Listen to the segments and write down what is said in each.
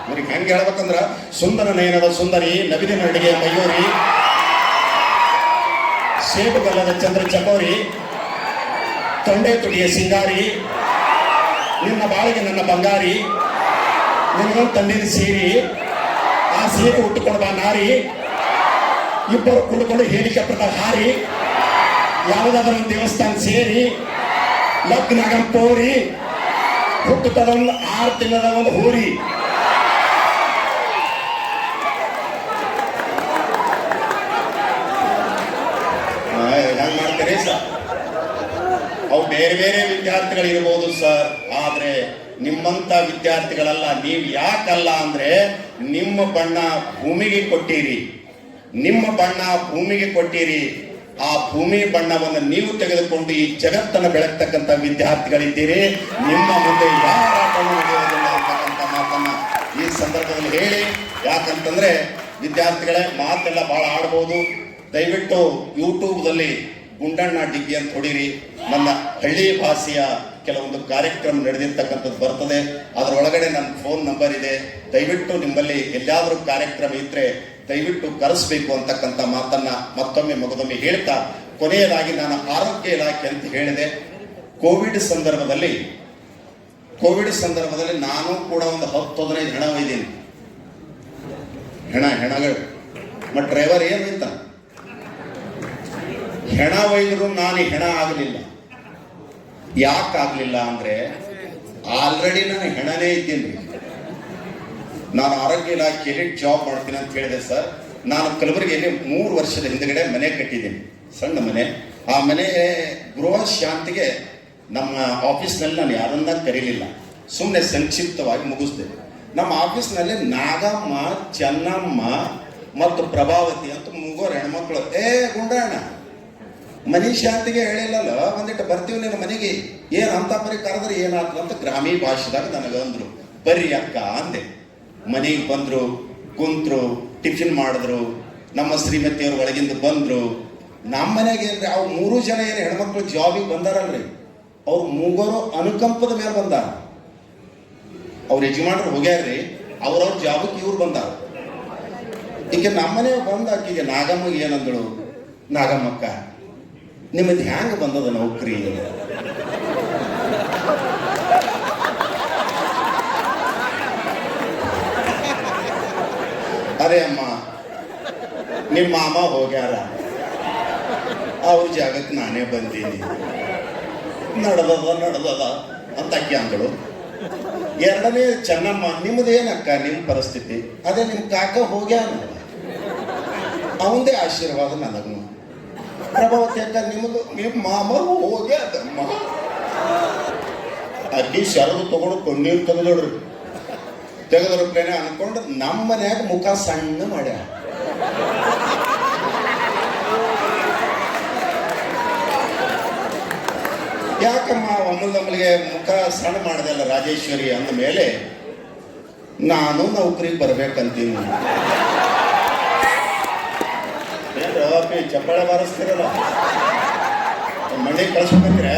ಇವ್ರಿಗೆ ಹೆಂಗೆ ಹೇಳ್ಬೇಕಂದ್ರ ಸುಂದರ ನಯನದ ಸುಂದರಿ, ನವಿಲಿನ ನಡಿಗೆಯ ಮಯೂರಿ, ಸೇಬು ಗಲ್ಲದ ಚಂದ್ರ ಚಕೋರಿ, ತೊಂಡೆ ತುಡಿಯ ಸಿಂಗಾರಿ, ನಿನ್ನ ಬಾಳಿಗೆ ನನ್ನ ಬಂಗಾರಿ, ನಿನ್ನೊಂದು ತಂದಿನ ಸೀರಿ, ಆ ಸೀರೆ ಉಟ್ಟುಕೊಂಡು ಬಾ ನಾರಿ, ಇಬ್ಬರು ಕುಡ್ಕೊಂಡು ಹೆಲಿಕಾಪ್ಟರ್ ಹಾರಿ, ಯಾವುದಾದ್ರೂ ಒಂದು ದೇವಸ್ಥಾನ ಸೇರಿ, ಲಗ್ನಾಗ ಪೋರಿ, ಹುಟ್ಟುತ್ತದ ಒಂದು 6 ತಿಂಗಳದ ಒಂದು ಹೋರಿ. ಹೆಂಗ್ ಮಾಡ್ತಾರೆ ಸರ್? ಅವು ಬೇರೆ ಬೇರೆ ವಿದ್ಯಾರ್ಥಿಗಳು ಇರ್ಬೋದು ಸರ್, ಆದ್ರೆ ನಿಮ್ಮಂತ ವಿದ್ಯಾರ್ಥಿಗಳಲ್ಲ. ನೀವು ಯಾಕಲ್ಲ ಅಂದ್ರೆ ನಿಮ್ಮ ಬಣ್ಣ ಭೂಮಿಗೆ ಕೊಟ್ಟಿರಿ, ನಿಮ್ಮ ಬಣ್ಣ ಭೂಮಿಗೆ ಕೊಟ್ಟಿರಿ. ಆ ಭೂಮಿ ಬಣ್ಣವನ್ನು ನೀವು ತೆಗೆದುಕೊಂಡು ಈ ಜಗತ್ತನ್ನು ಬೆಳಗ್ತಕ್ಕಂಥ ವಿದ್ಯಾರ್ಥಿಗಳಿದ್ದೀರಿ. ನಿಮ್ಮ ಮುಂದೆ ಯಾರ ಬಣ್ಣ ನಡೆಯೋದಿಲ್ಲ ಅಂತಕ್ಕಂಥ ಮಾತನ್ನ ಈ ಸಂದರ್ಭದಲ್ಲಿ ಹೇಳಿ, ಯಾಕಂತಂದ್ರೆ ವಿದ್ಯಾರ್ಥಿಗಳೇ ಮಾತೆಲ್ಲ ಬಹಳ ಆಡ್ಬೋದು. ದಯವಿಟ್ಟು ಯೂಟ್ಯೂಬ್ದಲ್ಲಿ ಗುಂಡಣ್ಣ ಡಿಗ್ಗಿ ಅಂತ ಹೊಡೀರಿ. ನನ್ನ ಹಳ್ಳಿ ಭಾಷೆಯ ಕೆಲವೊಂದು ಕಾರ್ಯಕ್ರಮ ನಡೆದಿರ್ತಕ್ಕಂಥದ್ದು ಬರ್ತದೆ, ಅದರೊಳಗಡೆ ನನ್ನ ಫೋನ್ ನಂಬರ್ ಇದೆ. ದಯವಿಟ್ಟು ನಿಮ್ಮಲ್ಲಿ ಎಲ್ಲಾದರೂ ಕಾರ್ಯಕ್ರಮ ಇದ್ರೆ ದಯವಿಟ್ಟು ಕರೆಸಬೇಕು ಅಂತಕ್ಕಂಥ ಮಾತನ್ನ ಮತ್ತೊಮ್ಮೆ ಮಗದೊಮ್ಮೆ ಹೇಳ್ತಾ, ಕೊನೆಯದಾಗಿ ನಾನು ಆರೋಗ್ಯ ಇಲಾಖೆ ಅಂತ ಹೇಳಿದೆ. ಕೋವಿಡ್ ಸಂದರ್ಭದಲ್ಲಿ ನಾನು ಕೂಡ ಒಂದು 10-15 ಹೆಣ ಒಯ್ದೀನಿ. ಹೆಣಗಳು ಮತ್ತು ಡ್ರೈವರ್ ಏನು ಅಂತ ಹೆಣ ಒಯ್ದ್ರು ನಾನು ಹೆಣ ಆಗಲಿಲ್ಲ. ಯಾಕಾಗಲಿಲ್ಲ ಅಂದ್ರೆ ಆಲ್ರೆಡಿ ನಾನು ಹೆಣನೇ ಇದ್ದೀನಿ. ನಾನು ಆರೋಗ್ಯ ಇಲಾಖೆಯಲ್ಲಿ ಜಾಬ್ ಮಾಡ್ತೀನಿ ಅಂತ ಹೇಳಿದೆ ಸರ್. ನಾನು ಕಲಬುರಗಿಯಲ್ಲಿ 3 ವರ್ಷದ ಹಿಂದಗಡೆ ಮನೆ ಕಟ್ಟಿದ್ದೀನಿ, ಸಣ್ಣ ಮನೆ. ಆ ಮನೆ ಗೃಹ ಶಾಂತಿಗೆ ನಮ್ಮ ಆಫೀಸ್ನಲ್ಲಿ ನಾನು ಯಾರನ್ನ ಕರೀಲಿಲ್ಲ, ಸುಮ್ಮನೆ ಸಂಕ್ಷಿಪ್ತವಾಗಿ ಮುಗಿಸ್ದೆ. ನಮ್ಮ ಆಫೀಸ್ನಲ್ಲಿ ನಾಗಮ್ಮ, ಚೆನ್ನಮ್ಮ ಮತ್ತು ಪ್ರಭಾವತಿ ಅಂತ 3 ಹೆಣ್ಮಕ್ಳು. ಗುಂಡಣ್ಣ ಮನಿ ಶಾಂತಿಗೆ ಹೇಳಿಲ್ಲಲ್ಲ, ಒಂದಿಟ್ಟು ಬರ್ತೀವಿ ನಿನ್ನ ಮನೆಗೆ, ಏನ್ ಅಂತ ಪರಿ ಕರೆದ್ರೆ ಏನಾಗ್ತದೆ ಅಂತ ಗ್ರಾಮೀಣ ಭಾಷೆದಾಗ ನನಗಂದ್ರು. ಬರ್ರಿ ಅಕ್ಕ ಅಂದೆ. ಮನೆಗೆ ಬಂದ್ರು, ಕುಂತ್ರು, ಟಿಫಿನ್ ಮಾಡಿದ್ರು. ನಮ್ಮ ಶ್ರೀಮತಿಯವ್ರ ಒಳಗಿಂದ ಬಂದ್ರು. ನಮ್ಮ ಮನೆಗೆ ಏನ್ರಿ ಅವ್ರು 3 ಜನ ಏನು ಹೆಣ್ಮಕ್ಳು ಜಾಬಿಗೆ ಬಂದಾರಲ್ರಿ, ಅವ್ರು 3 ಅನುಕಂಪದ ಮೇಲೆ ಬಂದಾರ. ಅವ್ರ ಯಜಮಾನ್ರು ಹೋಗ್ಯಾರ್ರಿ, ಅವ್ರವ್ರ ಜಾಬಕ್ಕೆ ಇವ್ರು ಬಂದಾರ. ಈಗ ನಮ್ಮನೆ ಬಂದ ಆಕಿಗೆ ನಾಗಮ್ಮಗೆ ಏನಂದಳು, ನಾಗಮ್ಮಕ್ಕ ನಿಮ್ಮದು ಹ್ಯಾಂಗ ಬಂದದ ನೌಕರಿ? ಅದೇ ಅಮ್ಮ, ನಿಮ್ಮ ಮಾಮ ಹೋಗ್ಯಾರ, ಅವ್ರ ಜಾಗಕ್ಕೆ ನಾನೇ ಬಂದೀನಿ, ನಡೆದದ ಅಂತ ಅಕ್ಕಿ ಅಂದಳು. ಎರಡನೇ ಚೆನ್ನಮ್ಮ, ನಿಮ್ಮದೇನಕ್ಕ ನಿಮ್ಮ ಪರಿಸ್ಥಿತಿ? ಅದೇ ನಿಮ್ಮ ಕಾಕ ಹೋಗ್ಯಾರ, ಅವಂದೇ ಆಶೀರ್ವಾದ ನನಗೂ. ಪ್ರಭಾವತಿ ಅಕ್ಕ, ನಿಮ್ಮ ಮಾಮ ಹೋಗ್ಯಾದಮ್ಮ. ಅಕ್ಕಿ ಶರದು ತಗೊಂಡು ಕಣ್ಣೀರು ತೆಗೆದ್ರು ಪ್ಲೇನೆ ಅನ್ಕೊಂಡು ನಮ್ಮ ಮನ್ಯಾಗ ಮುಖ ಸಣ್ಣ ಮಾಡ್ಯ. ಯಾಕಮ್ಮ ಒಮ್ಮಲ್ಗೆ ಮುಖ ಸಣ್ಣ ಮಾಡ್ದಲ್ಲ ರಾಜೇಶ್ವರಿ ಅಂದ ಮೇಲೆ ನಾನು ನೌಕರಿಗೆ ಬರ್ಬೇಕಂತೀನಿ. ಚಪ್ಪಾಳೆ ಬಾರಿಸ್ತಿರಲ್ಲ, ಮನೆ ಕಳಿಸ್ಬೇಕಂದ್ರೆ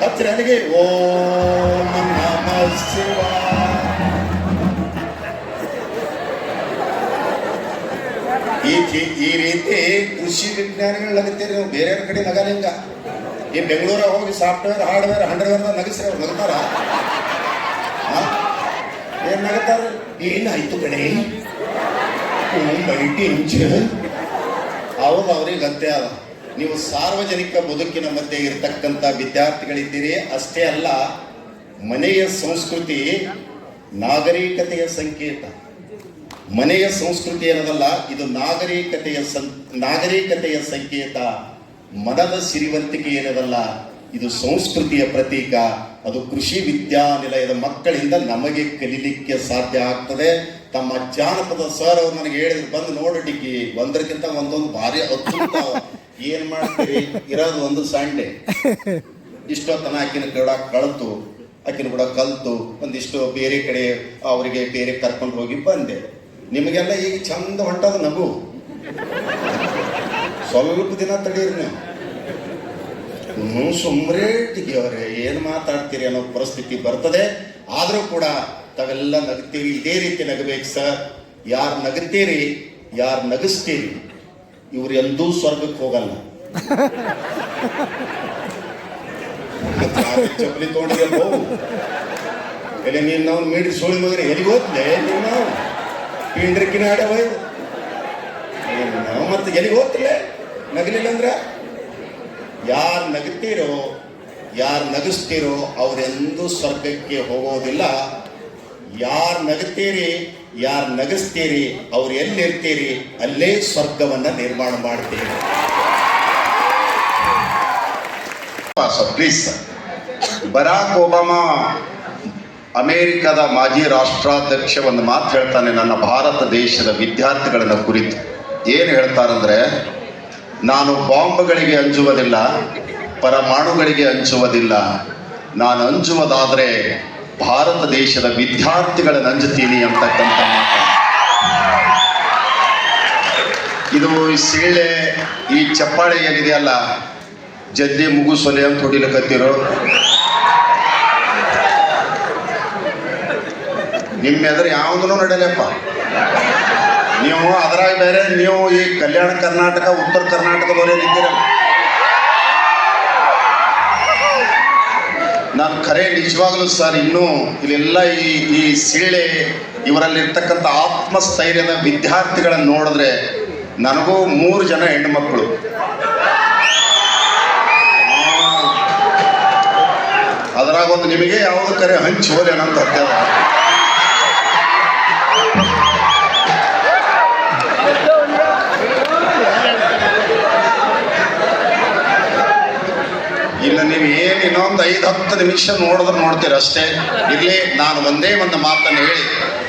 ಹತ್ತಿರ ಅಲ್ಲಿಗೆ ಓಂ ನಮಃ ಶಿವಾಯ. ಈ ರೀತಿ ಕೃಷಿ ವಿಜ್ಞಾನಿಗಳು ನಗುತ್ತೀರಿ ನೀವು, ಬೇರೆಯವ್ರ ಕಡೆ ನಗಲಿಂಗ. ಈ ಬೆಂಗಳೂರ ಹೋಗಿ ಸಾಫ್ಟ್ವೇರ್, ಹಾರ್ಡ್ವೇರ್, ಹಂಡ್ವೇರ್ ನಗಿಸ್ರಿ, ಅವ್ರು ನಗ್ತಾರ? ಏನ್ ನಗುತ್ತಾರ? ಏನಾಯ್ತು ಕಡೆ ಹೌದು, ಅವ್ರಿಗೆ ಅಂತೆ ಅದ. ನೀವು ಸಾರ್ವಜನಿಕ ಬದುಕಿನ ಮಧ್ಯೆ ಇರತಕ್ಕಂಥ ವಿದ್ಯಾರ್ಥಿಗಳಿದ್ದೀರಿ. ಅಷ್ಟೇ ಅಲ್ಲ, ಮನೆಯ ಸಂಸ್ಕೃತಿ ನಾಗರಿಕತೆಯ ಸಂಕೇತ. ಮನೆಯ ಸಂಸ್ಕೃತಿ ಏನದಲ್ಲ, ಇದು ನಾಗರಿಕತೆಯ ಸಂಕೇತ. ಮನದ ಸಿರಿವಂತಿಕೆ ಏನದಲ್ಲ, ಇದು ಸಂಸ್ಕೃತಿಯ ಪ್ರತೀಕ. ಅದು ಕೃಷಿ ವಿದ್ಯಾನಿಲಯದ ಮಕ್ಕಳಿಂದ ನಮಗೆ ಕಲೀಲಿಕ್ಕೆ ಸಾಧ್ಯ ಆಗ್ತದೆ. ತಮ್ಮ ಜಾನಪದ ಸರ್ ಅವ್ರು ನನಗೆ ಹೇಳಿದ್ರು, ಬಂದು ನೋಡು ಡಿಗ್ಗಿ, ಒಂದಕ್ಕಿಂತ ಒಂದೊಂದು ಭಾರಿ ಅದ್ಭುತ. ಏನ್ ಮಾಡ್ತೀರಿ, ಇರೋದು ಒಂದು ಸಂಡೆ. ಇಷ್ಟೊತ್ತನ ಆಕಿನ ಕೂಡ ಕಲ್ತು ಒಂದಿಷ್ಟು ಬೇರೆ ಕಡೆ ಅವರಿಗೆ ಬೇರೆ ಕರ್ಕೊಂಡು ಹೋಗಿ ಬಂದೆ. ನಿಮಗೆಲ್ಲ ಈಗ ಚಂದ ಹೊಂಟದ ನಗು. ಸ್ವಲ್ಪ ದಿನ ತಡೀರಿ ನೀವು. ಸುಮ್ರೇ ಟಿಗಿಯವರೇ, ಏನು ಮಾತಾಡ್ತೀರಿ ಅನ್ನೋ ಪರಿಸ್ಥಿತಿ ಬರ್ತದೆ. ಆದರೂ ಕೂಡ ತಾವೆಲ್ಲ ನಗ್ತೀರಿ, ಇದೇ ರೀತಿ ನಗಬೇಕು ಸರ್. ಯಾರು ನಗುತ್ತೀರಿ, ಯಾರು ನಗಿಸ್ತೀರಿ, ಇವ್ರು ಎಂದೂ ಸ್ವರ್ಗಕ್ಕೆ ಹೋಗಲ್ಲ. ಚಪ್ಪಲಿ ತೊಗೊಂಡಿದ್ಯಲ್ಲೋ, ಎಲ್ಲಿ ನೀನು ನಾವು ಮೀಡಿ ಸೋಳಿ ಮಗನ ಎಲ್ಲಿಗೆ ಹೋಗ್ತಲೆ ನೀನು ಪಿಂಡ್ರಿಕಿನ ಆಡವ ನಾವು ಮತ್ತೆ ಎಲ್ಲಿಗೆ ಹೋಗ್ತಿಲ್ಲ ನಗಲಿಲ್ಲ ಅಂದ್ರೆ. ಯಾರು ನಗುತ್ತೀರೋ, ಯಾರು ನಗಿಸ್ತೀರೋ ಅವರೆಂದೂ ಸ್ವರ್ಗಕ್ಕೆ ಹೋಗೋದಿಲ್ಲ. ಯಾರು ನಗುತ್ತೀರಿ, ಯಾರು ನಗಿಸ್ತೀರಿ, ಅವ್ರು ಎಲ್ಲಿರ್ತೀರಿ ಅಲ್ಲೇ ಸ್ವರ್ಗವನ್ನ ನಿರ್ಮಾಣ ಮಾಡ್ತೀರಿ. ಪ್ಲೀಸ್. ಬರಾಕ್ ಒಬಾಮಾ ಅಮೇರಿಕದ ಮಾಜಿ ರಾಷ್ಟ್ರಾಧ್ಯಕ್ಷ ಒಂದು ಮಾತು ಹೇಳ್ತಾನೆ ನನ್ನ ಭಾರತ ದೇಶದ ವಿದ್ಯಾರ್ಥಿಗಳನ್ನ ಕುರಿತು. ಏನು ಹೇಳ್ತಾರಂದ್ರೆ, ನಾನು ಬಾಂಬ್ಗಳಿಗೆ ಅಂಜುವುದಿಲ್ಲ, ಪರಮಾಣುಗಳಿಗೆ ಅಂಜುವುದಿಲ್ಲ, ನಾನು ಅಂಜುವುದಾದರೆ ಭಾರತ ದೇಶದ ವಿದ್ಯಾರ್ಥಿಗಳನ್ನು ಅಂಜುತ್ತೀನಿ ಅಂತಕ್ಕಂಥ ಮಾತು. ಇದು ಸಿಳ್ಳೆ ಈ ಚಪ್ಪಾಳೆ ಏನಿದೆಯಲ್ಲ, ಜಲ್ದಿ ಮುಗಿಸೊಲೆ ಅಂತ ಹೊಡಿಲಕತ್ತಿರೋ. ನಿಮ್ಮ ಎದುರು ಯಾವುದೂ ನಡೆಯಲಪ್ಪ. ನೀವು ಅದರಾಗ ಬೇರೆ, ನೀವು ಈ ಕಲ್ಯಾಣ ಕರ್ನಾಟಕ ಉತ್ತರ ಕರ್ನಾಟಕದವರೇ ನಿಂತಿರಲ್ಲ. ನಾನು ಖರೆ ನಿಜವಾಗ್ಲೂ ಸರ್, ಇನ್ನೂ ಇಲ್ಲೆಲ್ಲ ಈ ಸಿಳ್ಳೆ ಇವರಲ್ಲಿರ್ತಕ್ಕಂಥ ಆತ್ಮಸ್ಥೈರ್ಯದ ವಿದ್ಯಾರ್ಥಿಗಳನ್ನು ನೋಡಿದ್ರೆ ನನಗೂ 3 ಜನ ಹೆಣ್ಣುಮಕ್ಕಳು. ಅದರಾಗ ಒಂದು ನಿಮಗೆ ಯಾವುದು ಕರೆ ಹಂಚಿ ಹೋದೇನಂತ ಹತ್ತದ. ಇಲ್ಲ, ನೀವು ಏನು ಇನ್ನೊಂದು 5-10 ನಿಮಿಷ ನೋಡಿದ್ರೆ ನೋಡ್ತೀರ ಅಷ್ಟೇ. ಇರಲಿ, ನಾನು ಒಂದೇ ಒಂದು ಮಾತನ್ನು ಹೇಳಿ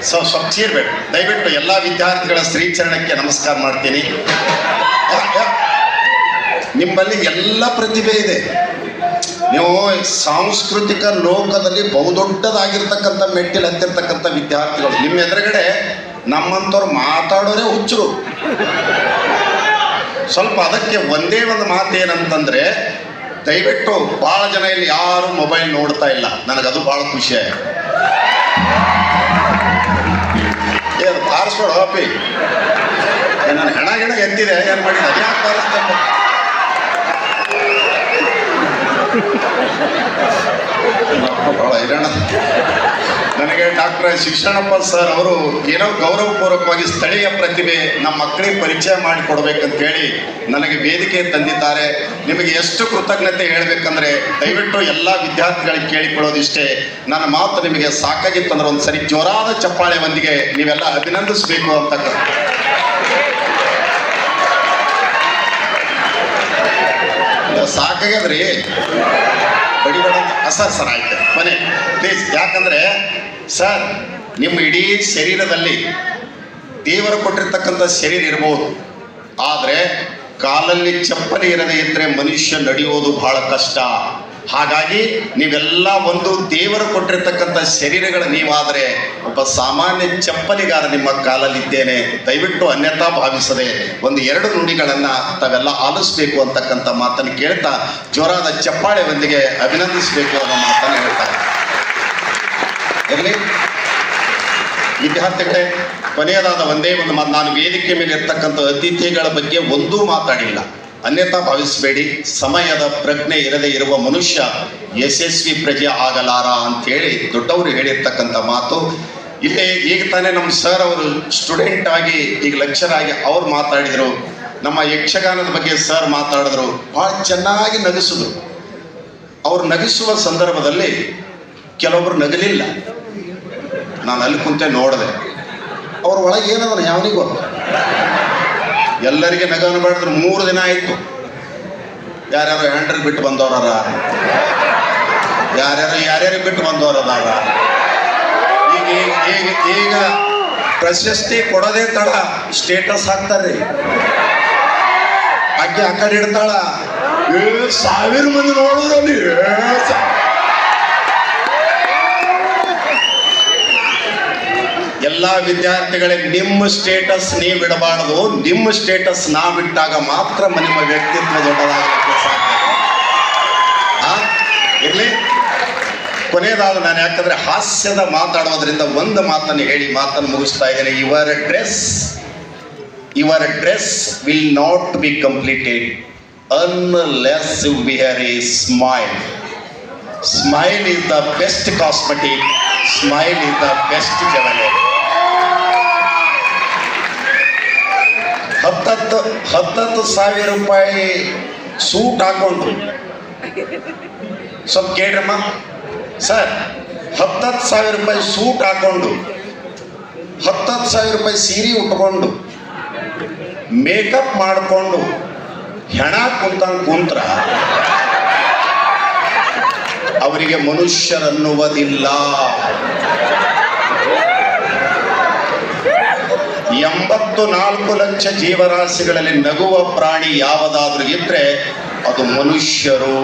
ಸ್ವಲ್ಪ ಚೀರ್ಬೇಡಿ ದಯವಿಟ್ಟು. ಎಲ್ಲ ವಿದ್ಯಾರ್ಥಿಗಳ ಶ್ರೀಚರಣಕ್ಕೆ ನಮಸ್ಕಾರ ಮಾಡ್ತೀನಿ. ನಿಮ್ಮಲ್ಲಿ ಎಲ್ಲ ಪ್ರತಿಭೆ ಇದೆ. ನೀವು ಸಾಂಸ್ಕೃತಿಕ ಲೋಕದಲ್ಲಿ ಬಹುದೊಡ್ಡದಾಗಿರ್ತಕ್ಕಂಥ ಮೆಟ್ಟಿಲು ಹತ್ತಿರ್ತಕ್ಕಂಥ ವಿದ್ಯಾರ್ಥಿಗಳು. ನಿಮ್ಮ ಎದುರುಗಡೆ ನಮ್ಮಂಥವ್ರು ಮಾತಾಡೋರೇ ಹುಚ್ಚರು. ಸ್ವಲ್ಪ ಅದಕ್ಕೆ ಒಂದೇ ಒಂದು ಮಾತು ಏನಂತಂದ್ರೆ, ದಯವಿಟ್ಟು ಭಾಳ ಜನ ಇಲ್ಲಿ ಯಾರು ಮೊಬೈಲ್ ನೋಡ್ತಾ ಇಲ್ಲ. ನನಗದು ಭಾಳ ಖುಷಿ ಆಯ್ತು. ಅದು ಬಾರಿಸ್ಬೇಡ ಹಾಪಿ, ನಾನು ಹೆಣ ಎತ್ತಿದೆ, ಏನು ಮಾಡಿದ ಅದ್ಯಾಕೆ ಬಾರಿಸ್ತಪ್ಪ. ಬಹಳ ಹೈರಾಣ. ನನಗೆ ಡಾಕ್ಟರ್ ಶಿಕ್ಷಣಪ್ಪ ಸರ್ ಅವರು ಏನೋ ಗೌರವಪೂರ್ವಕವಾಗಿ ಸ್ಥಳೀಯ ಪ್ರತಿಭೆ ನಮ್ಮ ಮಕ್ಕಳಿಗೆ ಪರಿಚಯ ಮಾಡಿಕೊಡ್ಬೇಕಂತ ಹೇಳಿ ನನಗೆ ವೇದಿಕೆ ತಂದಿದ್ದಾರೆ. ನಿಮಗೆ ಎಷ್ಟು ಕೃತಜ್ಞತೆ ಹೇಳಬೇಕಂದ್ರೆ, ದಯವಿಟ್ಟು ಎಲ್ಲ ವಿದ್ಯಾರ್ಥಿಗಳಿಗೆ ಕೇಳಿಕೊಳ್ಳೋದಿಷ್ಟೇ, ನನ್ನ ಮಾತು ನಿಮಗೆ ಸಾಕಾಗಿತ್ತಂದ್ರೆ ಒಂದು ಸರಿ ಜೋರಾದ ಚಪ್ಪಾಳೆ ಒಂದಿಗೆ ನೀವೆಲ್ಲ ಅಭಿನಂದಿಸಬೇಕು ಅಂತಕ್ಕ. ಸಾಕಾಗ್ಯದ್ರಿ, ಬಡಿಬೇಡ ಸರ್ ಆಯ್ತು ಮನೆ ಪ್ಲೀಸ್. ಯಾಕಂದ್ರೆ ಸರ್, ನಿಮ್ಮ ಇಡೀ ಶರೀರದಲ್ಲಿ ದೇವರು ಕೊಟ್ಟಿರ್ತಕ್ಕಂಥ ಶರೀರ ಇರ್ಬೋದು, ಆದರೆ ಕಾಲಲ್ಲಿ ಚಪ್ಪಲಿ ಇರದೇ ಇದ್ರೆ ಮನುಷ್ಯ ನಡೆಯೋದು ಬಹಳ ಕಷ್ಟ. ಹಾಗಾಗಿ ನೀವೆಲ್ಲ ಒಂದು ದೇವರು ಕೊಟ್ಟಿರ್ತಕ್ಕಂಥ ಶರೀರಗಳು ನೀವಾದರೆ ಒಬ್ಬ ಸಾಮಾನ್ಯ ಚಪ್ಪಲಿಗಾರ ನಿಮ್ಮ ಕಾಲಲ್ಲಿದ್ದೇನೆ. ದಯವಿಟ್ಟು ಅನ್ಯತಾ ಭಾವಿಸದೆ 1-2 ನುಡಿಗಳನ್ನು ತಾವೆಲ್ಲ ಆಲಿಸ್ಬೇಕು ಅಂತಕ್ಕಂಥ ಮಾತನ್ನು ಕೇಳ್ತಾ ಜೋರಾದ ಚಪ್ಪಾಳೆ ಒಂದಿಗೆ ಅಭಿನಂದಿಸಬೇಕು ಅನ್ನೋ ಮಾತನ್ನು ಹೇಳ್ತಾರೆ. ಇರಲಿ ವಿದ್ಯಾರ್ಥಿಗಳೇ, ಕೊನೆಯದಾದ ಒಂದೇ ಒಂದು ಮಾತು. ನಾನು ವೇದಿಕೆ ಮೇಲೆ ಇರ್ತಕ್ಕಂಥ ಅತಿಥಿಗಳ ಬಗ್ಗೆ ಒಂದೂ ಮಾತಾಡಿಲ್ಲ, ಅನ್ಯತಾ ಭಾವಿಸಬೇಡಿ. ಸಮಯದ ಪ್ರಜ್ಞೆ ಇರದೇ ಇರುವ ಮನುಷ್ಯ ಯಶಸ್ವಿ ಪ್ರಜೆ ಆಗಲಾರ ಅಂಥೇಳಿ ದೊಡ್ಡವರು ಹೇಳಿರ್ತಕ್ಕಂಥ ಮಾತು. ಇಲ್ಲೇ ಈಗ ತಾನೇ ನಮ್ಮ ಸರ್ ಅವರು ಸ್ಟೂಡೆಂಟ್ ಆಗಿ ಈಗ ಲೆಕ್ಚರ್ ಆಗಿ ಅವ್ರು ಮಾತಾಡಿದರು. ನಮ್ಮ ಯಕ್ಷಗಾನದ ಬಗ್ಗೆ ಸರ್ ಮಾತಾಡಿದ್ರು, ಭಾಳ ಚೆನ್ನಾಗಿ ನಗಿಸಿದ್ರು. ಅವ್ರು ನಗಿಸುವ ಸಂದರ್ಭದಲ್ಲಿ ಕೆಲವೊಬ್ರು ನಗಲಿಲ್ಲ. ನಾನು ಅಲ್ಲಿ ಕುಂತೆ ನೋಡಿದೆ, ಅವ್ರ ಒಳಗೆ ಏನದ ಯಾವನಿಗೆ ಗೊತ್ತು. ಎಲ್ಲರಿಗೆ ನಗ ಅನ್ಬಾರ್ದ್ರೆ 3 ದಿನ ಆಯಿತು. ಯಾರ್ಯಾರು ಹ್ಯಾಂಡ್ರಿಗೆ ಬಿಟ್ಟು ಬಂದವರ, ಯಾರ್ಯಾರು ಬಿಟ್ಟು ಬಂದವರದಾರ. ಈಗ ಪ್ರಶಸ್ತಿ ಕೊಡೋದೇ ತಡ ಸ್ಟೇಟಸ್ ಹಾಕ್ತಾರ್ರಿ. ಆಕೆ ಆ ಕಡೆ ಇಡ್ತಾಳ, 1000 ಮಂದಿ ನೋಡಿದ್ರಲ್ಲಿ. ಎಲ್ಲ ವಿದ್ಯಾರ್ಥಿಗಳಿಗೆ ನಿಮ್ಮ ಸ್ಟೇಟಸ್ ನೀವು ಇಡಬಾರ್ದು, ನಿಮ್ಮ ಸ್ಟೇಟಸ್ ನಾವಿಟ್ಟಾಗ ಮಾತ್ರ ನಿಮ್ಮ ವ್ಯಕ್ತಿತ್ವ ದೊಡ್ಡದಾಗಲಿಕ್ಕೆ ಸಾಧ್ಯ. ಇರಲಿ, ಕೊನೆಯದಾದ ನಾನು ಯಾಕಂದ್ರೆ ಹಾಸ್ಯದ ಮಾತಾಡೋದ್ರಿಂದ ಒಂದು ಮಾತನ್ನು ಹೇಳಿ ಮಾತನ್ನು ಮುಗಿಸ್ತಾ ಇದ್ದೇನೆ. Your dress will not be completed unless you wear a smile. Smile is the best cosmetic. Smile is the best jewelry. ಹತ್ತತ್ತು ಸಾವಿರ ರೂಪಾಯಿ ಸೂಟ್ ಹಾಕೊಂಡು ಸ್ವಲ್ಪ ಕೇಳ್ರಮ್ಮ ಸರ್, 10,000 ರೂಪಾಯಿ ಸೂಟ್ ಹಾಕೊಂಡು 10,000 ರೂಪಾಯಿ ಸೀರೆ ಉಟ್ಕೊಂಡು ಮೇಕಪ್ ಮಾಡಿಕೊಂಡು ಹೆಣ ಕುಂತ್ರ ಅವರಿಗೆ ಮನುಷ್ಯರನ್ನುವುದಿಲ್ಲ. 84 ಲಕ್ಷ ಜೀವರಾಶಿಗಳಲ್ಲಿ ನಗುವ ಪ್ರಾಣಿ ಯಾವುದಾದ್ರೂ ಇದ್ರೆ ಅದು ಮನುಷ್ಯರು.